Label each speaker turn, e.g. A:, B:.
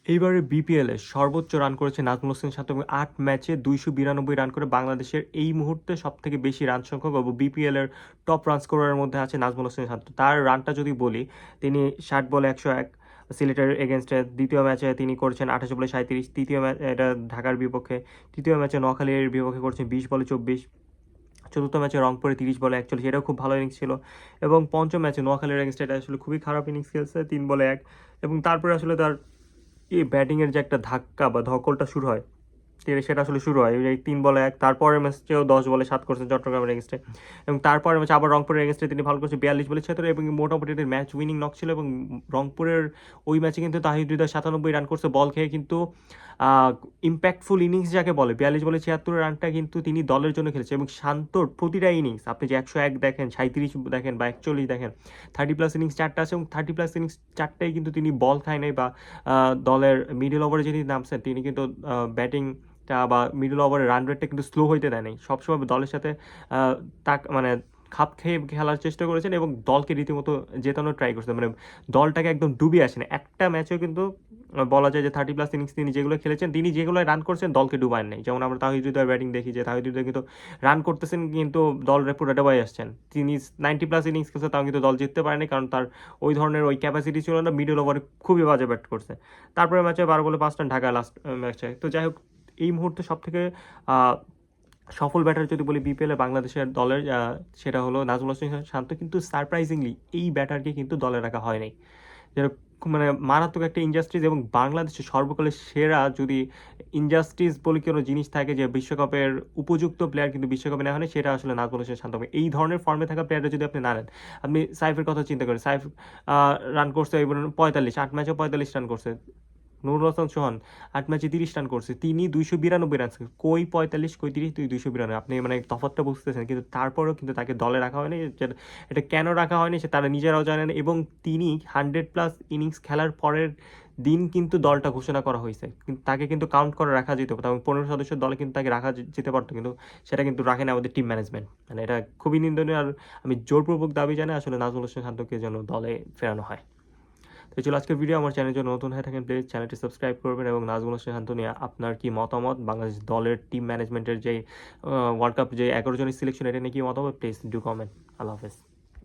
A: এইবারে বিপিএলে সর্বোচ্চ রান করেছে নাজমুল হোসেন শান্ত এবং ৮ ম্যাচে ২৯২ রান করে বাংলাদেশের এই মুহূর্তে সবথেকে বেশি রান সংখ্যক এবং বিপিএলের টপ রান স্কোরারের মধ্যে আছে নাজমুল হোসেন শান্ত। তার রানটা যদি বলি, তিনি ৬০ বলে ১০১ সিলেটের এগেনস্টে, দ্বিতীয় ম্যাচে তিনি করেছেন ২৮ বলে ৩৭, তৃতীয় ম্যাচ এটা ঢাকার বিপক্ষে, তৃতীয় ম্যাচে নোয়াখালীর বিপক্ষে করেছেন ২০ বলে ২৪, চতুর্থ ম্যাচে রংপুরে ৩০ বলে ৪১, এটাও খুব ভালো ইনিংস ছিল। এবং পঞ্চম ম্যাচে নোয়াখালীর এগেনস্টে এটা আসলে খুবই খারাপ ইনিংস খেলছে, ৩ বলে ১। এবং তারপরে আসলে তার এই ব্যাটিংয়ের যে একটা ধাক্কা বা ধকলটা শুরু হয়, সেটা আসলে শুরু হয় এই ৩ বলে ১। তারপরের ম্যাচেও ১০ বলে ৭ করছেন চট্টগ্রামের এগেনস্টে, এবং তারপরের ম্যাচে আবার রংপুরের এগেনস্টে তিনি ভালো করছেন ৪২ বলে ৭৬, এবং মোটামুটি এটি ম্যাচ উইনিং নক ছিল। এবং রংপুরের ওই ম্যাচে কিন্তু তাহিদ হৃদয় ৯৭ রান করছে বল খেয়ে, কিন্তু ইম্প্যাক্টফুল ইনিংস যাকে বলে, ৪২ বলে ৭৬ রানটা কিন্তু তিনি দলের জন্য খেলেছে। এবং শান্তর প্রতিটা ইনিংস আপনি যে ১০১ দেখেন, ৩৭ দেখেন বা ৪১ দেখেন, 30+ ইনিংস 4টা আছে, এবং 30+ ইনিংস 4টাই কিন্তু তিনি বল খায় নাই বা দলের মিডল ওভারে যিনি নামছেন তিনি কিন্তু ব্যাটিংটা বা মিডল ওভারের রান রেটটা কিন্তু স্লো হইতে দেয় নাই। সবসময় দলের সাথে মানে খাপ খেয়ে খেলার চেষ্টা করেছেন এবং দলকে রীতিমতো জেতানোর ট্রাই করছেন। মানে দলটাকে একদম ডুবিয়ে আসেন। একটা ম্যাচেও কিন্তু বলা যায় যে 30+ ইনিংস তিনি যেগুলো খেলেছেন, তিনি যেগুলো রান করছেন দলকে ডুবান নাই। যেমন আমরা তাহিদ হৃদয়ের ব্যাটিং দেখি যে তাহিদ হৃদয় কিন্তু রান করতেছেন কিন্তু দলের পুরো ডুবাই আসছেন। তিনি 90+ ইনিংস খেলছে, তাও কিন্তু দল জিততে পারেনি, কারণ তার ওই ধরনের ওই ক্যাপাসিটি ছিল না। মিডল ওভারে খুবই বাজে ব্যাট করছে। তারপরে ম্যাচে ১২ বলে ৫ রান ঢাকা লাস্ট ম্যাচে। তো যাই হোক, এই মুহূর্তে সবথেকে সফল ব্যাটার যদি বলি বিপিএলে বাংলাদেশের দলের, সেটা হলো নাজমুল হোসেন শান্ত। কিন্তু সারপ্রাইজিংলি এই ব্যাটারকে কিন্তু দলে রাখা হয় নাই, যেটা মানে মারাত্মক একটা ইনজাস্টিস। এবং বাংলাদেশের সর্বকালের সেরা যদি ইনজাস্টিস বলে কোনো জিনিস থাকে যে বিশ্বকাপের উপযুক্ত প্লেয়ার কিন্তু বিশ্বকাপে নেওয়া হয়নি, সেটা আসলে নাজমুল হোসেন শান্ত। এই ধরনের ফর্মে থাকা প্লেয়াররা যদি আপনি না নেন, আপনি সাইফের কথা চিন্তা করেন, সাইফ রান করছে এবার ৪৫, ৮ ম্যাচে ৪৫ রান করছে। নুরুল হাসান সোহান ৮ ম্যাচে ৩০ রান করছে, তিনি ২৯২ রান, কই ৪৫ কই ৩০, তুই ২৯২। আপনি মানে তফাৎটা বুঝতেছেন, কিন্তু তারপরেও কিন্তু তাকে দলে রাখা হয়নি। এটা কেন রাখা হয়নি সে তারা নিজেরাও জানেন। এবং তিনি 100+ ইনিংস খেলার পরের দিন কিন্তু দলটা ঘোষণা করা হয়েছে, কিন্তু তাকে কিন্তু কাউন্ট করে রাখা যেত, এবং ১৫ সদস্যের দলে কিন্তু তাকে রাখা যেতে পারতো, কিন্তু সেটা কিন্তু রাখে না আমাদের টিম ম্যানেজমেন্ট। মানে এটা খুবই নিন্দনীয়। আর আমি জোরপূর্বক দাবি জানাই আসলে নাজমুল হোসেন শান্তকে যেন দলে ফেরানো হয়। তো চলো আজকের ভিডিও। আমার চ্যানেল জন্য নতুন হয়ে থাকেন প্লিজ চ্যানেলটি সাবস্ক্রাইব করবেন, এবং নাজমুল হোসেন শান্ত নিয়ে আপনার কি মতামত, বাংলাদেশ দলের টিম ম্যানেজমেন্টের যে ওয়ার্ল্ড কাপ যে 11 জনের সিলেকশন, এটা নিয়ে কি মতামত, প্লিজ ডু কমেন্ট। আল্লাহ হাফেজ।